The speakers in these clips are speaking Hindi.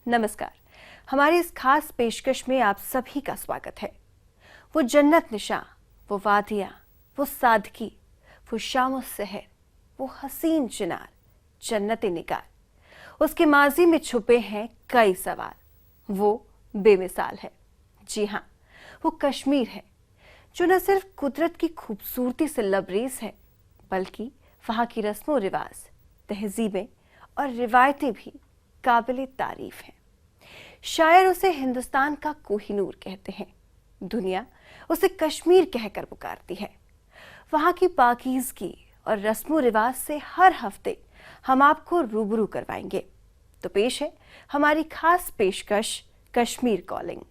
नमस्कार। हमारी इस खास पेशकश में आप सभी का स्वागत है। वो जन्नत निशा, वो वादियाँ, वो सादगी, वो शाम सहर, वो हसीन चिनार, जन्नत निगार, उसके माजी में छुपे हैं कई सवाल। वो बेमिसाल है, जी हाँ, वो कश्मीर है, जो न सिर्फ कुदरत की खूबसूरती से लबरेज है, बल्कि वहाँ की रस्मों रिवाज, तहजीबें और रिवायतें भी काबिल तारीफ हैं। शायर उसे हिंदुस्तान का कोहिनूर कहते हैं, दुनिया उसे कश्मीर कहकर पुकारती है। वहाँ की पाकीज़गी और रस्मों रिवाज से हर हफ्ते हम आपको रूबरू करवाएंगे। तो पेश है हमारी खास पेशकश, कश्मीर कॉलिंग।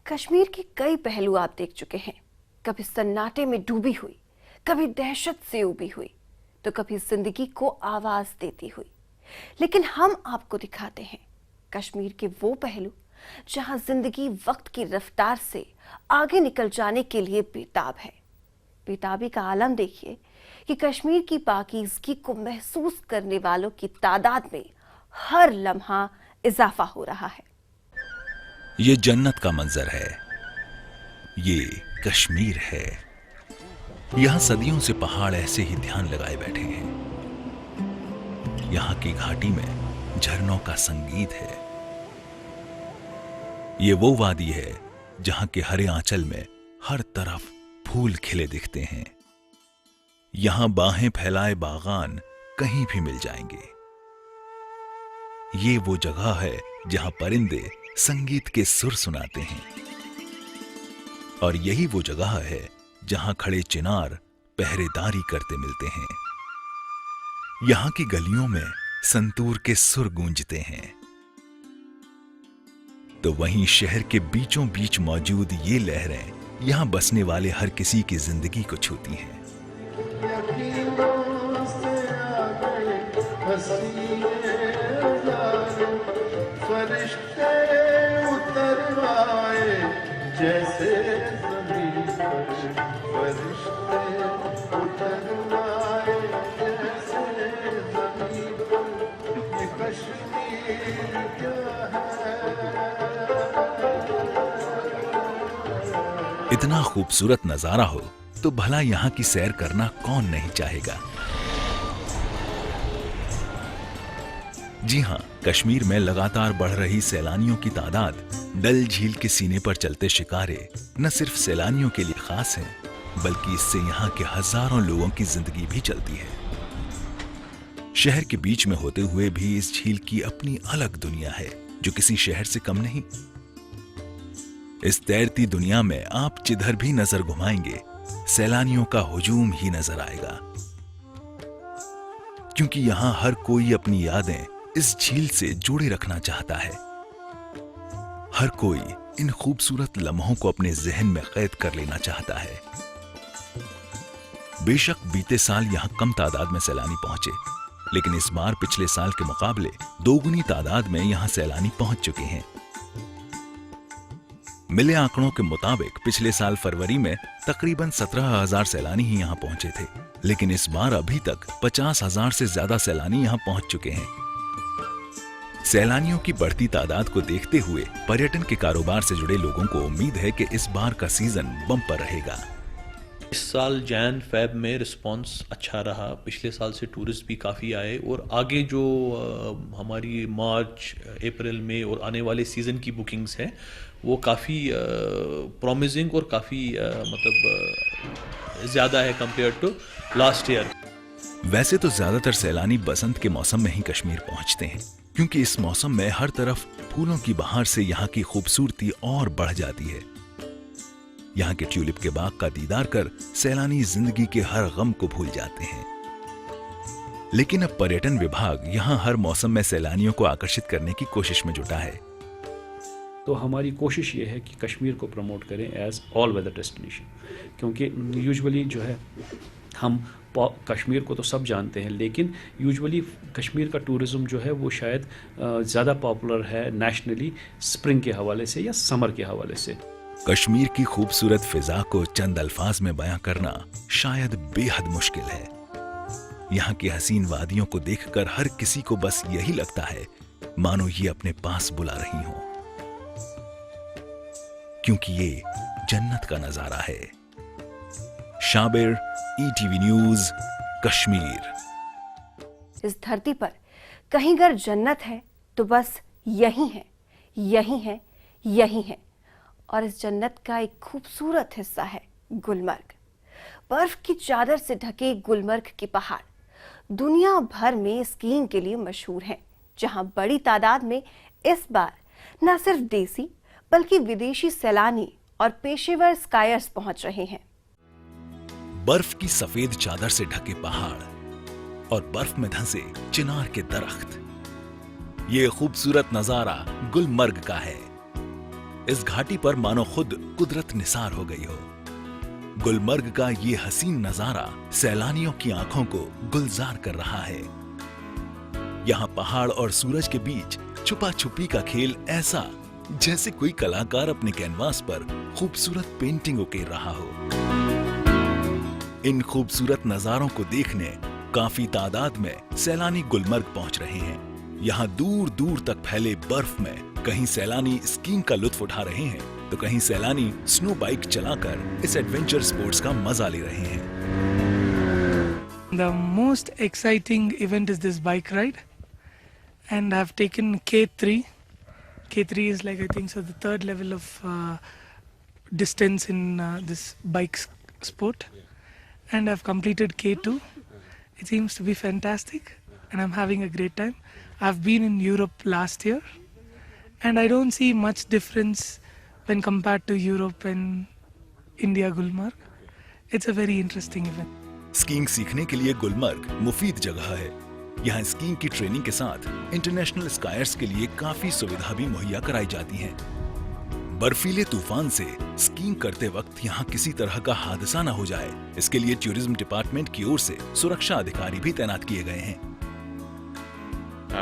कश्मीर के कई पहलू आप देख चुके हैं। कभी सन्नाटे में डूबी हुई, कभी दहशत से उबी हुई, तो कभी जिंदगी को आवाज देती हुई। लेकिन हम आपको दिखाते हैं कश्मीर के वो पहलू जहां जिंदगी वक्त की रफ्तार से आगे निकल जाने के लिए बेताब है। बेताबी का आलम देखिए कि कश्मीर की पाकीज़गी को महसूस करने वालों की तादाद में हर लम्हा इजाफा हो रहा है। ये जन्नत का मंजर है, ये कश्मीर है। यहां सदियों से पहाड़ ऐसे ही ध्यान लगाए बैठे हैं। यहां की घाटी में झरनों का संगीत है। ये वो वादी है जहां के हरे आंचल में हर तरफ फूल खिले दिखते हैं। यहां बाहें फैलाए बागान कहीं भी मिल जाएंगे। ये वो जगह है जहां परिंदे संगीत के सुर सुनाते हैं। और यही वो जगह है जहां खड़े चिनार पहरेदारी करते मिलते हैं। यहां की गलियों में संतूर के सुर गूंजते हैं, तो वहीं शहर के बीचों बीच मौजूद ये लहरें यहां बसने वाले हर किसी की जिंदगी को छूती हैं। जैसे इतना खूबसूरत नजारा हो तो भला यहां की सैर करना कौन नहीं चाहेगा। जी हां, कश्मीर में लगातार बढ़ रही सैलानियों की तादाद, डल झील के सीने पर चलते शिकारे न सिर्फ सैलानियों के लिए खास हैं, बल्कि इससे यहां के हजारों लोगों की जिंदगी भी चलती है। शहर के बीच में होते हुए भी इस झील की अपनी अलग दुनिया है, जो किसी शहर से कम नहीं। इस तैरती दुनिया में आप जिधर भी नजर घुमाएंगे, सैलानियों का हुजूम ही नजर आएगा, क्योंकि यहां हर कोई अपनी यादें इस झील से जोड़े रखना चाहता है। हर कोई इन खूबसूरत लम्हों को अपने जहन में कैद कर लेना चाहता है। बेशक बीते साल यहां कम तादाद में सैलानी पहुंचे, लेकिन इस बार पिछले साल के मुकाबले दोगुनी तादाद में यहां सैलानी पहुंच चुके हैं। मिले आंकड़ों के मुताबिक पिछले साल फरवरी में तकरीबन 17,000 सैलानी ही यहां पहुंचे थे, लेकिन इस बार अभी तक 50,000 से ज्यादा सैलानी यहां पहुंच चुके हैं। सैलानियों की बढ़ती तादाद को देखते हुए पर्यटन के कारोबार से जुड़े लोगों को उम्मीद है कि इस बार का सीजन बम्पर रहेगा। इस साल जैन फेब में रिस्पांस अच्छा रहा। पिछले साल से टूरिस्ट भी काफ़ी आए, और आगे जो हमारी मार्च, अप्रैल में और आने वाले सीज़न की बुकिंग्स हैं वो काफ़ी प्रॉमिसिंग और काफ़ी ज़्यादा है कंपेयर टू लास्ट ईयर। वैसे तो ज्यादातर सैलानी बसंत के मौसम में ही कश्मीर पहुंचते हैं, क्योंकि इस मौसम में हर तरफ फूलों की बहार से यहाँ की खूबसूरती और बढ़ जाती है। यहाँ के ट्यूलिप के बाग का दीदार कर सैलानी जिंदगी के हर गम को भूल जाते हैं। लेकिन अब पर्यटन विभाग यहाँ हर मौसम में सैलानियों को आकर्षित करने की कोशिश में जुटा है। तो हमारी कोशिश ये है कि कश्मीर को प्रमोट करें एज ऑल वेदर डेस्टिनेशन, क्योंकि यूजुअली जो है हम कश्मीर को तो सब जानते हैं, लेकिन यूजुअली कश्मीर का टूरिज़्म जो है वो शायद ज़्यादा पॉपुलर है नेशनली स्प्रिंग के हवाले से या समर के हवाले से। कश्मीर की खूबसूरत फिजा को चंद अल्फाज में बयां करना शायद बेहद मुश्किल है। यहाँ की हसीन वादियों को देखकर हर किसी को बस यही लगता है मानो ये अपने पास बुला रही हो, क्योंकि ये जन्नत का नजारा है। Shabir, ETV news, Kashmir. इस धरती पर कहीं अगर जन्नत है तो बस यही है, यही है, यही है। और इस जन्नत का एक खूबसूरत हिस्सा है गुलमर्ग। बर्फ की चादर से ढके गुलमर्ग के पहाड़ दुनिया भर में स्कीइंग के लिए मशहूर हैं, जहां बड़ी तादाद में इस बार न सिर्फ देसी बल्कि विदेशी सैलानी और पेशेवर स्कायर्स पहुंच रहे हैं। बर्फ की सफेद चादर से ढके पहाड़ और बर्फ में धंसे चिनार के दरख्त, ये खूबसूरत नजारा गुलमर्ग का है। इस घाटी पर मानो खुद कुदरत निसार हो गई हो। गुलमर्ग का ये हसीन नजारा सैलानियों की आंखों को गुलजार कर रहा है। यहाँ पहाड़ और सूरज के बीच छुपा छुपी का खेल ऐसा जैसे कोई कलाकार अपने कैनवास पर खूबसूरत पेंटिंग उकेर रहा हो। इन खूबसूरत नजारों को देखने काफी तादाद में सैलानी गुलमर्ग पहुंच रहे हैं। यहाँ दूर दूर तक फैले बर्फ में कहीं सैलानी स्कीइंग का लुत्फ उठा रहे हैं तो कहीं सैलानी स्नो बाइक चलाकर इस एडवेंचर स्पोर्ट्स का मजा ले रहे हैं। The most exciting event is this bike ride, and I've taken K3. K3 is like, I think so, the third level of distance in this bike sport, and I've completed K2. It seems to be fantastic and I'm having a great time. I've been in Europe last year and I don't see much difference when compared to Europe and India Gulmarg. It's a very interesting event. Skiing सीखने के लिए गुलमर्ग मुफीद जगह है। यहाँ स्कीइंग की ट्रेनिंग के साथ इंटरनेशनल स्कायर्स के लिए काफी सुविधा भी मुहैया कराई जाती हैं। बर्फीले तूफान से स्कीइंग करते वक्त यहाँ किसी तरह का हादसा न हो जाए, इसके लिए टूरिज्म डिपार्टमेंट की ओर से सुरक्षा अधिकारी भी तैनात किए गए हैं।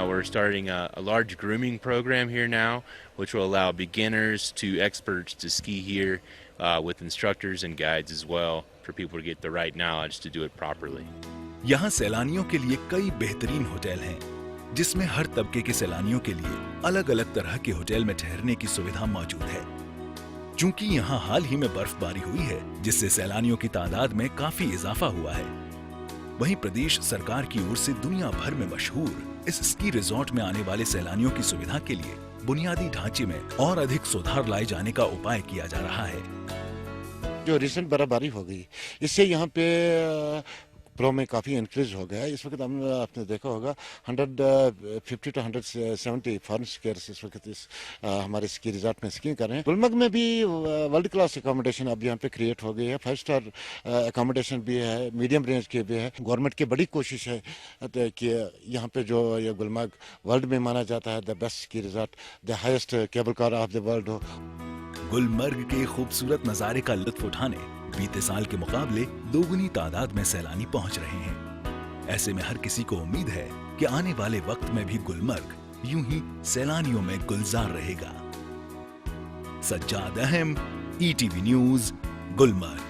We're starting a large grooming program here now, which will allow beginners to experts to ski here with instructors and guides as well, for people to get the right knowledge to do it properly. यहाँ सैलानियों के लिए कई बेहतरीन होटल हैं, जिसमें हर तबके के सैलानियों के लिए अलग अलग तरह के होटल में ठहरने की सुविधा मौजूद है। चूंकि यहाँ हाल ही में बर्फबारी हुई है, जिससे सैलानियों की तादाद में काफी इजाफा हुआ है। वहीं प्रदेश सरकार की ओर से दुनिया भर में मशहूर इस स्की रिजॉर्ट में आने वाले सैलानियों की सुविधा के लिए बुनियादी ढांचे में और अधिक सुधार लाए जाने का उपाय किया जा रहा है। जो रिसेंट बर्फबारी हो गई, इससे यहाँ पे प्रो में काफ़ी इंक्रीज हो गया है। इस वक्त आपने देखा होगा 150 to 170 फॉरेन स्कीयर्स इस वक्त इस हमारे स्की रिजॉर्ट में स्कीइंग कर रहे हैं। गुलमर्ग में भी वर्ल्ड क्लास एकोमोडेशन अब यहाँ पे क्रिएट हो गई है। 5 स्टार एकोमोडेशन भी है, मीडियम रेंज के भी है। गवर्नमेंट की बड़ी कोशिश है कि यहाँ पे जो ये गुलमर्ग वर्ल्ड में माना जाता है the best ski resort, the highest cable car of the world हो। गुलमर्ग के खूबसूरत नजारे का लुत्फ उठाने बीते साल के मुकाबले दोगुनी तादाद में सैलानी पहुंच रहे हैं। ऐसे में हर किसी को उम्मीद है कि आने वाले वक्त में भी गुलमर्ग यूं ही सैलानियों में गुलजार रहेगा। सज्जाद अहम, ईटीवी न्यूज़, गुलमर्ग।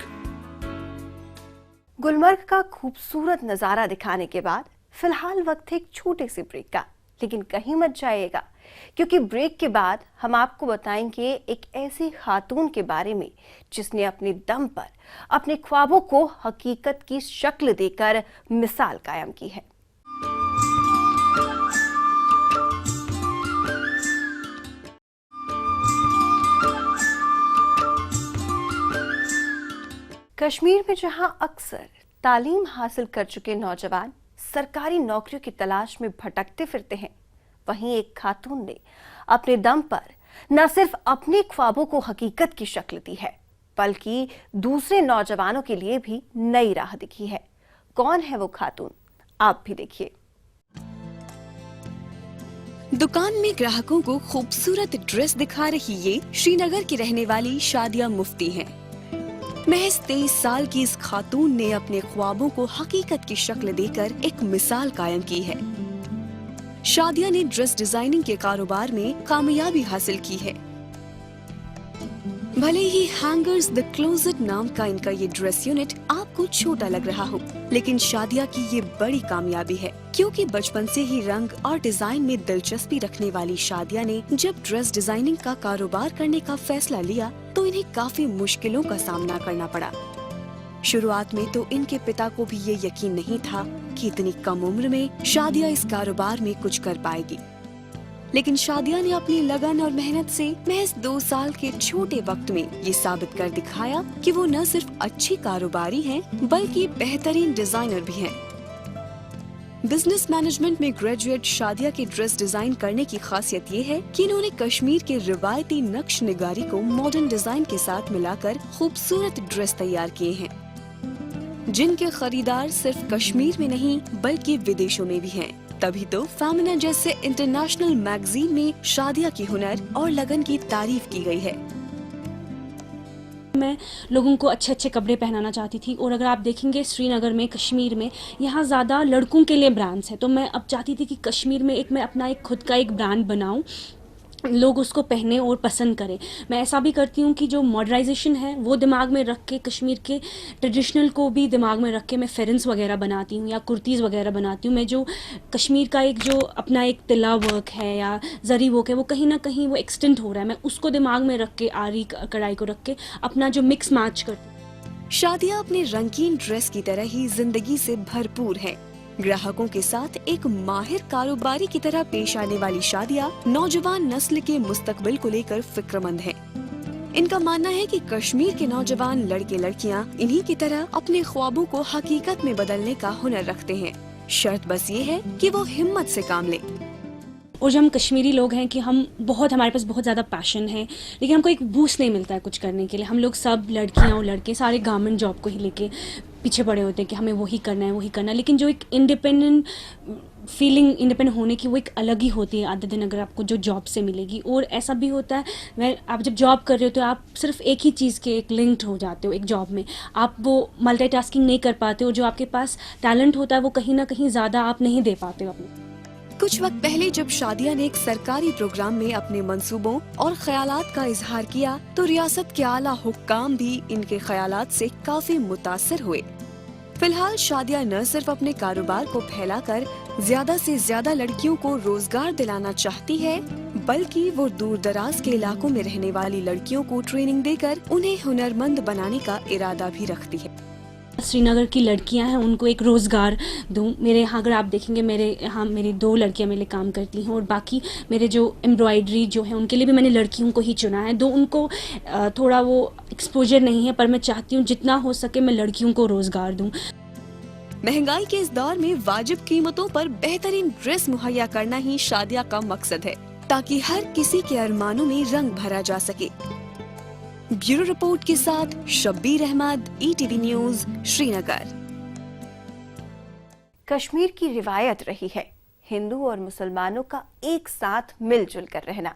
गुलमर्ग का खूबसूरत नजारा दिखाने के बाद फिलहाल वक्त है एक छोटे से ब्रेक का, लेकिन कहीं मत जाइएगा, क्योंकि ब्रेक के बाद हम आपको बताएंगे एक ऐसी खातून के बारे में जिसने अपने दम पर अपने ख्वाबों को हकीकत की शक्ल देकर मिसाल कायम की है। कश्मीर में जहां अक्सर तालीम हासिल कर चुके नौजवान सरकारी नौकरियों की तलाश में भटकते फिरते हैं, वहीं एक खातून ने अपने दम पर न सिर्फ अपने ख्वाबों को हकीकत की शक्ल दी है, बल्कि दूसरे नौजवानों के लिए भी नई राह दिखी है। कौन है वो खातून, आप भी देखिए। दुकान में ग्राहकों को खूबसूरत ड्रेस दिखा रही ये श्रीनगर की रहने वाली शादिया मुफ्ती हैं। महज 23 साल की इस खातून ने अपने ख्वाबों को हकीकत की शक्ल देकर एक मिसाल कायम की है। शादिया ने ड्रेस डिजाइनिंग के कारोबार में कामयाबी हासिल की है। भले ही हैंगर्स द क्लोजेट नाम का इनका ये ड्रेस यूनिट आपको आपको छोटा लग रहा हो, लेकिन शादिया की ये बड़ी कामयाबी है, क्योंकि बचपन से ही रंग और डिजाइन में दिलचस्पी रखने वाली शादिया ने जब ड्रेस डिजाइनिंग का कारोबार करने का फैसला लिया तो इन्हें काफी मुश्किलों का सामना करना पड़ा। शुरुआत में तो इनके पिता को भी ये यकीन नहीं था कि इतनी कम उम्र में शादिया इस कारोबार में कुछ कर पाएगी, लेकिन शादिया ने अपनी लगन और मेहनत से महज 2 साल के छोटे वक्त में ये साबित कर दिखाया कि वो न सिर्फ अच्छी कारोबारी हैं, बल्कि बेहतरीन डिजाइनर भी हैं। बिजनेस मैनेजमेंट में ग्रेजुएट शादिया के ड्रेस डिजाइन करने की खासियत ये है कि इन्होंने कश्मीर के रिवायती नक्श निगारी को मॉडर्न डिजाइन के साथ मिलाकर खूबसूरत ड्रेस तैयार किए हैं, जिनके खरीदार सिर्फ कश्मीर में नहीं बल्कि विदेशों में भी हैं। तभी तो फेमिना जैसे इंटरनेशनल मैगजीन में शादिया की हुनर और लगन की तारीफ की गई है। मैं लोगों को अच्छे अच्छे कपड़े पहनाना चाहती थी, और अगर आप देखेंगे श्रीनगर में, कश्मीर में, यहाँ ज़्यादा लड़कों के लिए ब्रांड्स हैं, तो मैं अब चाहती थी कि कश्मीर में मैं अपना खुद का एक ब्रांड बनाऊँ, लोग उसको पहने और पसंद करें। मैं ऐसा भी करती हूँ कि जो मॉडर्नाइजेशन है वो दिमाग में रख के, कश्मीर के ट्रेडिशनल को भी दिमाग में रख के मैं फेरेंस वगैरह बनाती हूँ या कुर्तीज़ वगैरह बनाती हूँ। मैं जो कश्मीर का जो अपना एक तिला वर्क है या जरी वर्क है, वो कहीं ना कहीं वो एक्सटेंड हो रहा है, मैं उसको दिमाग में रख के, आरी कढ़ाई को रख के अपना जो मिक्स मैच करती हूँ। शादिया अपने रंगीन ड्रेस की तरह ही जिंदगी से भरपूर है। ग्राहकों के साथ एक माहिर कारोबारी की तरह पेश आने वाली शादिया नौजवान नस्ल के मुस्तकबिल को लेकर फिक्रमंद है। इनका मानना है कि कश्मीर के नौजवान लड़के लड़कियां इन्हीं की तरह अपने ख्वाबों को हकीकत में बदलने का हुनर रखते हैं। शर्त बस ये है कि वो हिम्मत से काम लें। और जो हम कश्मीरी लोग हैं कि हमारे पास बहुत ज़्यादा पैशन है, लेकिन हमको एक बूस्ट नहीं मिलता है कुछ करने के लिए। हम लोग सब लड़कियां और लड़के सारे गवर्नमेंट जॉब को ही लेके पीछे पड़े होते हैं कि हमें वही करना है, लेकिन जो एक इंडिपेंडेंट होने की वो एक अलग ही होती है आधे दिन अगर आपको जो जॉब से मिलेगी। और ऐसा भी होता है आप जब जॉब कर रहे हो तो आप सिर्फ एक ही चीज़ के एक लिंक्ड हो जाते हो एक जॉब में, आप वो मल्टीटास्किंग नहीं कर पाते हो। जो आपके पास टैलेंट होता है वो कहीं ना कहीं ज़्यादा आप नहीं दे पाते हो अपने। कुछ वक्त पहले जब शादिया ने एक सरकारी प्रोग्राम में अपने मंसूबों और ख्यालात का इजहार किया तो रियासत के आला हुक्काम भी इनके ख्यालात से काफी मुतासिर हुए। फिलहाल शादिया न सिर्फ अपने कारोबार को फैलाकर ज्यादा से ज्यादा लड़कियों को रोजगार दिलाना चाहती है, बल्कि वो दूर दराज के इलाकों में रहने वाली लड़कियों को ट्रेनिंग देकर उन्हें हुनरमंद बनाने का इरादा भी रखती है। श्रीनगर की लड़कियां हैं, उनको एक रोज़गार दूं। मेरे यहाँ अगर आप देखेंगे मेरे यहाँ मेरी 2 लड़कियां मेरे लिए काम करती हैं, और बाकी मेरे जो एम्ब्रॉयडरी जो है उनके लिए भी मैंने लड़कियों को ही चुना है। दो उनको थोड़ा वो एक्सपोजर नहीं है, पर मैं चाहती हूँ जितना हो सके मैं लड़कियों को रोज़गार दूं। महंगाई के इस दौर में वाजिब कीमतों पर बेहतरीन ड्रेस मुहैया करना ही शादिया का मकसद है, ताकि हर किसी के अरमानों में रंग भरा जा सके। ब्यूरो रिपोर्ट के साथ शब्बीर अहमद, ETV न्यूज, श्रीनगर। कश्मीर की रिवायत रही है हिंदू और मुसलमानों का एक साथ मिलजुल कर रहना।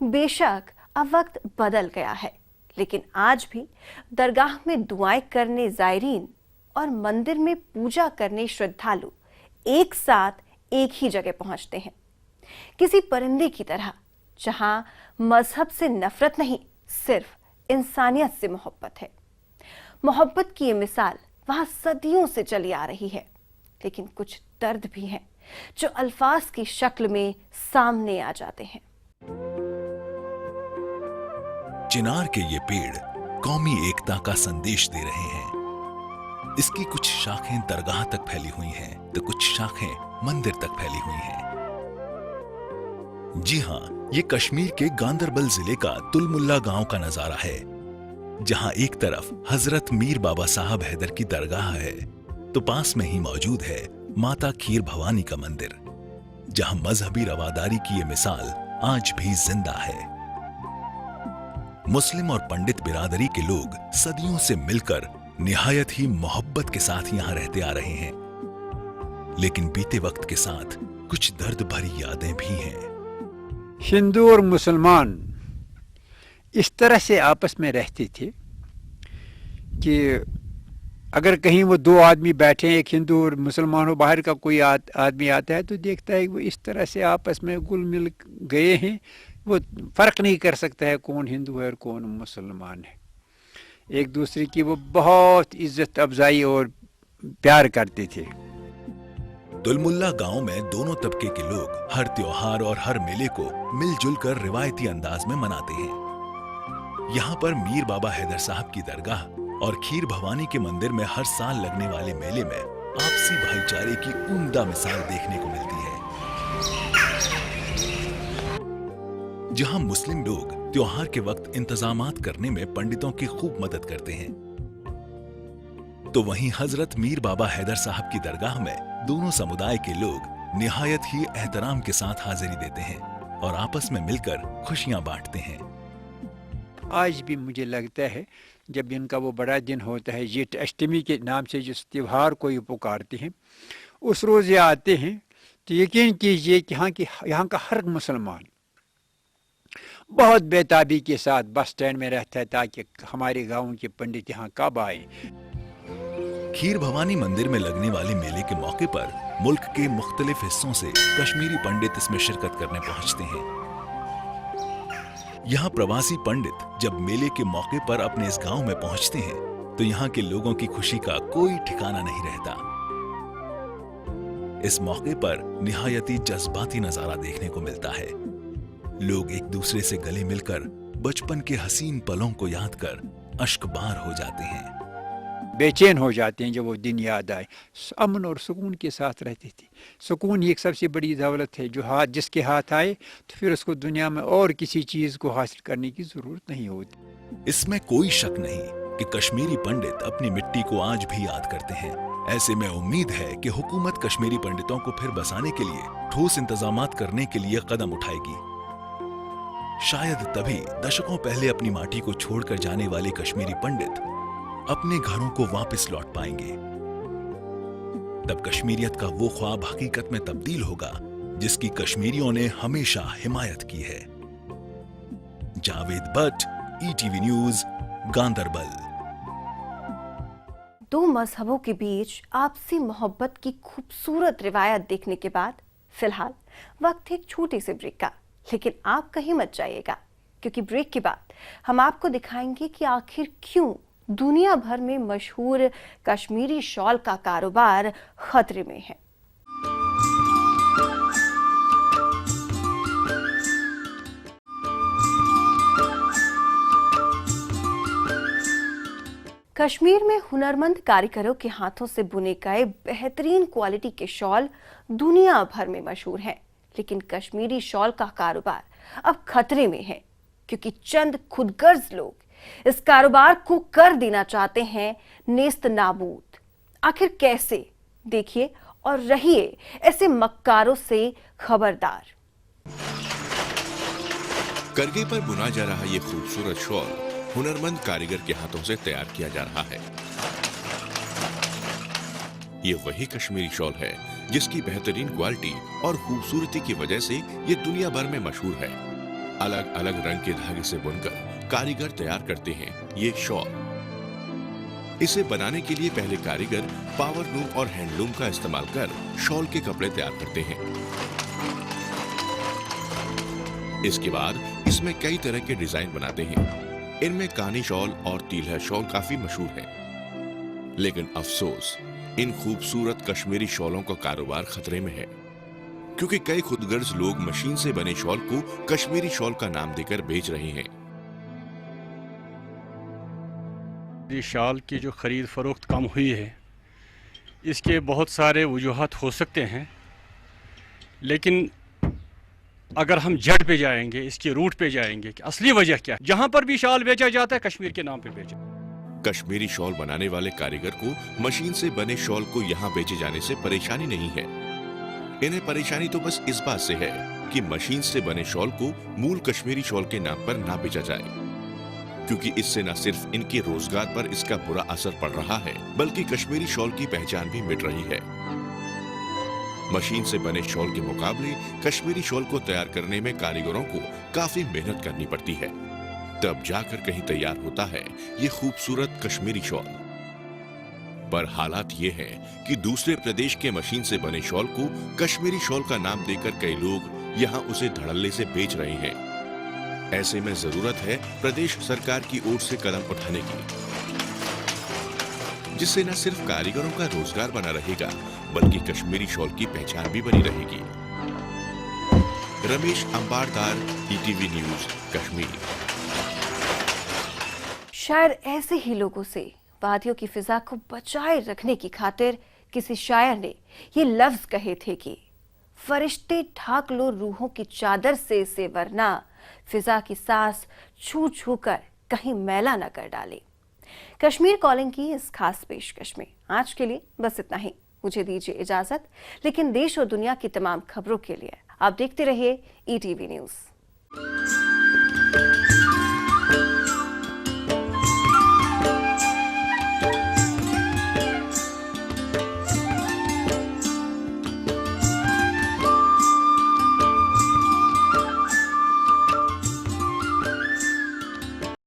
बेशक अब वक्त बदल गया है, लेकिन आज भी दरगाह में दुआएं करने जायरीन और मंदिर में पूजा करने श्रद्धालु एक साथ एक ही जगह पहुंचते हैं, किसी परिंदे की तरह, जहां मजहब से नफरत नहीं, सिर्फ इंसानियत से मोहब्बत है। मोहब्बत की ये मिसाल वहां सदियों से चली आ रही है, लेकिन कुछ दर्द भी हैं जो अल्फाज की शक्ल में सामने आ जाते हैं। चिनार के ये पेड़ कौमी एकता का संदेश दे रहे हैं। इसकी कुछ शाखें दरगाह तक फैली हुई हैं, तो कुछ शाखें मंदिर तक फैली हुई हैं। जी हां, ये कश्मीर के गांदरबल जिले का तुलमुल्ला गांव का नजारा है, जहां एक तरफ हजरत मीर बाबा साहब हैदर की दरगाह है, तो पास में ही मौजूद है माता खीर भवानी का मंदिर, जहां मजहबी रवादारी की ये मिसाल आज भी जिंदा है। मुस्लिम और पंडित बिरादरी के लोग सदियों से मिलकर निहायत ही मोहब्बत के साथ यहां रहते आ रहे हैं, लेकिन बीते वक्त के साथ कुछ दर्द भरी यादें भी हैं। हिंदू और मुसलमान इस तरह से आपस में रहते थे कि अगर कहीं वो 2 आदमी बैठे हैं, एक हिंदू और मुसलमान हो, बाहर का कोई आदमी आता है तो देखता है कि वो इस तरह से आपस में घुल मिल गए हैं, वो फ़र्क नहीं कर सकता है कौन हिंदू है और कौन मुसलमान है। एक दूसरे की वो बहुत इज्जत अफजाई और प्यार करते थे। दुलमुल्ला गांव में दोनों तबके के लोग हर त्योहार और हर मेले को मिलजुल कर रिवायती अंदाज में मनाते हैं। यहाँ पर मीर बाबा हैदर साहब की दरगाह और खीर भवानी के मंदिर में हर साल लगने वाले मेले में आपसी भाईचारे की उम्दा मिसाल देखने को मिलती है। जहां मुस्लिम लोग त्योहार के वक्त इंतजामात करने में पंडितों की खूब मदद करते हैं, तो वहीं हजरत मीर बाबा हैदर साहब की दरगाह में दोनों समुदाय के लोग निहायत ही एहतराम के साथ हाजिरी देते हैं और आपस में मिलकर खुशियां बांटते हैं। आज भी मुझे लगता है जब इनका वो बड़ा दिन होता है, जेठ अष्टमी के नाम से जिस त्यौहार को ये पुकारते हैं, उस रोज़ ये आते हैं तो यकीन कीजिए कि यहाँ का हर मुसलमान बहुत बेताबी के साथ बस स्टैंड में रहता है ताकि हमारे गाँव के पंडित यहाँ कब आए। खीर भवानी मंदिर में लगने वाले मेले के मौके पर मुल्क के मुख्तलिफ हिस्सों से कश्मीरी पंडित इसमें शिरकत करने पहुंचते हैं। यहाँ प्रवासी पंडित जब मेले के मौके पर अपने इस गांव में पहुंचते हैं तो यहाँ के लोगों की खुशी का कोई ठिकाना नहीं रहता। इस मौके पर निहायती जज्बाती नजारा देखने को मिलता है। लोग एक दूसरे से गले मिलकर बचपन के हसीन पलों को याद कर अश्कबार हो जाते हैं, बेचैन हो जाते हैं जब वो दिन याद आए। अमन और सुकून के साथ रहते थे। सुकून ही एक सबसे बड़ी दौलत है, जो जिसके हाथ आए तो फिर उसको दुनिया में और किसी चीज को हासिल करने की जरूरत नहीं होती। इसमें कोई शक नहीं कि कश्मीरी पंडित अपनी मिट्टी को आज भी याद करते हैं। ऐसे में उम्मीद है कि हुकूमत कश्मीरी पंडितों को फिर बसाने के लिए ठोस इंतजामात करने के लिए कदम उठाएगी। शायद तभी दशकों पहले अपनी माटी को छोड़कर जाने वाले कश्मीरी पंडित अपने घरों को वापस लौट पाएंगे। तब कश्मीरियत का वो ख्वाब हकीकत में तब्दील होगा जिसकी कश्मीरियों ने हमेशा हिमायत की है। Javed Bhatt, ETV news, Ganderbal. दो मजहबों के बीच आपसी मोहब्बत की खूबसूरत रिवायत देखने के बाद फिलहाल वक्त एक छोटे से ब्रेक का, लेकिन आप कहीं मत जाइएगा क्योंकि ब्रेक के बाद हम आपको दिखाएंगे कि आखिर क्यों दुनिया भर में मशहूर कश्मीरी शॉल का कारोबार खतरे में है। कश्मीर में हुनरमंद कारीगरों के हाथों से बुने गए बेहतरीन क्वालिटी के शॉल दुनिया भर में मशहूर हैं, लेकिन कश्मीरी शॉल का कारोबार अब खतरे में है क्योंकि चंद खुदगर्ज लोग इस कारोबार को कर देना चाहते हैं नेस्त नाबूद। आखिर कैसे, देखिए और रहिए ऐसे मक्कारों से खबरदार। करगे पर बुना जा रहा ये खूबसूरत शॉल हुनरमंद कारीगर के हाथों से तैयार किया जा रहा है। ये वही कश्मीरी शॉल है जिसकी बेहतरीन क्वालिटी और खूबसूरती की वजह से ये दुनिया भर में मशहूर है। अलग अलग रंग के धागे से बुनकर कारीगर तैयार करते हैं ये शॉल। इसे बनाने के लिए पहले कारीगर पावर लूम और हैंडलूम का इस्तेमाल कर शॉल के कपड़े तैयार करते हैं। इसके बाद इसमें कई तरह के डिजाइन बनाते हैं। इनमें कानी शॉल और तील्हा शॉल काफी मशहूर है, लेकिन अफसोस इन खूबसूरत कश्मीरी शॉलों का कारोबार खतरे में है क्योंकि कई खुदगर्ज लोग मशीन से बने शॉल को कश्मीरी शॉल का नाम देकर बेच रहे हैं। ये शॉल की जो ख़रीद फ़रोख्त कम हुई है, इसके बहुत सारे वजूहात हो सकते हैं, लेकिन अगर हम जड़ पे जाएंगे, इसके रूट पे जाएंगे कि असली वजह क्या है। जहाँ पर भी शॉल बेचा जाता है कश्मीर के नाम पे बेचा। कश्मीरी शॉल बनाने वाले कारीगर को मशीन से बने शॉल को यहाँ बेचे जाने से परेशानी नहीं है। इन्हें परेशानी तो बस इस बात से है कि मशीन से बने शॉल को मूल कश्मीरी शॉल के नाम पर ना बेचा जाए, क्योंकि इससे न सिर्फ इनके रोजगार पर इसका बुरा असर पड़ रहा है बल्कि कश्मीरी शॉल की पहचान भी मिट रही है। मशीन से बने शॉल के मुकाबले कश्मीरी शॉल को तैयार करने में कारीगरों को काफी मेहनत करनी पड़ती है, तब जाकर कहीं तैयार होता है ये खूबसूरत कश्मीरी शॉल। पर हालात ये है कि दूसरे प्रदेश के मशीन से बने शॉल को कश्मीरी शॉल का नाम देकर कई लोग यहाँ उसे धड़ल्ले से बेच रहे हैं। ऐसे में जरूरत है प्रदेश सरकार की ओर से कदम उठाने की, जिससे न सिर्फ कारीगरों का रोजगार बना रहेगा बल्कि कश्मीरी शॉल की पहचान भी बनी रहेगी। Ramesh Ambardar, ETV news, Kashmir. शायद ऐसे ही लोगों से वादियों की फिजा को बचाए रखने की खातिर किसी शायर ने ये लफ्ज कहे थे कि फरिश्ते ढाक लो रूहों की चादर से इसे, वरना फिजा की सांस छू छू कर कहीं मैला न कर डाले। कश्मीर कॉलिंग की इस खास पेशकश में आज के लिए बस इतना ही। मुझे दीजिए इजाजत, लेकिन देश और दुनिया की तमाम खबरों के लिए आप देखते रहिए ETV न्यूज।